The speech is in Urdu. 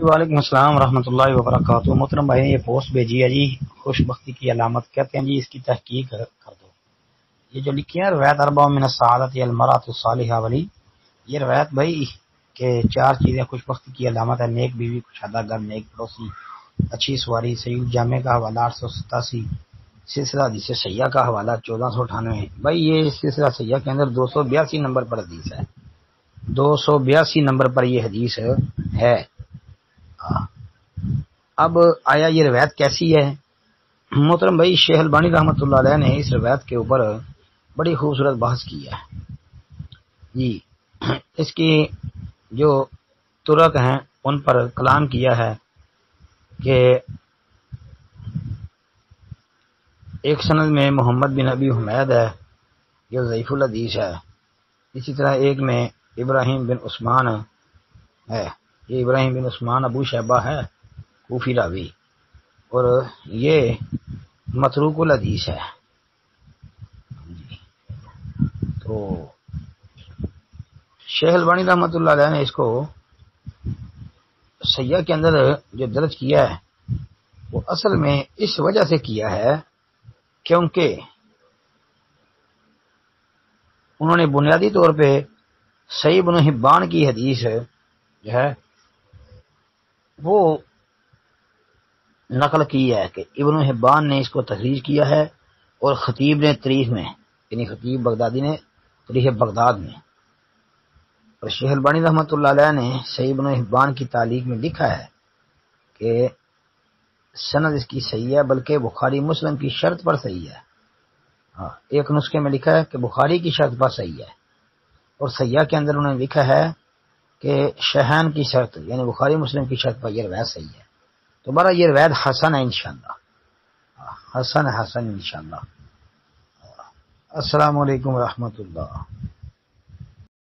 وعلیکم السلام ورحمۃ اللہ وبرکاتہ۔ محترم بھائی نے یہ پوسٹ بھیجی ہے جی، خوش بختی کی علامت کہتے ہیں جی، اس کی تحقیق کر دو۔ یہ جو لکھی ہے روایت اربع من السعادت المرأۃ الصالحہ والی، یہ روایت بھائی کہ چار چیزیں خوش بختی کی علامت ہے: نیک بیوی، کشادہ گھر، نیک پڑوسی، اچھی سواری۔ صحیح الجامع کا حوالہ 887، سلسلہ حدیث سیاح کا حوالہ 1498۔ بھائی یہ سلسلہ سیاح کے اندر 282 نمبر پر حدیث ہے، 282 نمبر پر یہ حدیث ہے۔ اب آیا یہ روایت کیسی ہے؟ محترم بھائی شیخ البانی رحمۃ اللہ علیہ نے اس روایت کے اوپر بڑی خوبصورت بحث کی ہے جی۔ اس کی جو طرق ہیں ان پر کلام کیا ہے کہ ایک سند میں محمد بن ابی حمید ہے، یہ ضعیف الحدیث ہے۔ اسی طرح ایک میں ابراہیم بن عثمان ہے، یہ ابراہیم بن عثمان ابو شیبہ ہے، کوفی راوی، اور یہ متروک الحدیث ہے۔ تو شیخ البانی رحمۃ اللہ علیہ نے اس کو سیاح کے اندر جو درج کیا ہے وہ اصل میں اس وجہ سے کیا ہے کیونکہ انہوں نے بنیادی طور پہ صحیح ابن حبان کی حدیث جو ہے وہ نقل کی ہے کہ ابن حبان نے اس کو تخریج کیا ہے، اور خطیب نے تاریخ میں، یعنی خطیب بغدادی نے تاریخ بغداد میں، اور شیخ البانی رحمۃ اللہ علیہ نے صحیح ابن حبان کی تعلیق میں لکھا ہے کہ سند اس کی صحیح ہے، بلکہ بخاری مسلم کی شرط پر صحیح ہے۔ ایک نسخے میں لکھا ہے کہ بخاری کی شرط پر صحیح ہے، اور سیاح کے اندر انہوں نے لکھا ہے کہ شیخین کی شرط، یعنی بخاری مسلم کی شرط پر یہ روایت صحیح ہے۔ تو بارہ یہ روایت حسن ہے انشاءاللہ، حسن انشاءاللہ۔ السلام علیکم ورحمۃ اللہ۔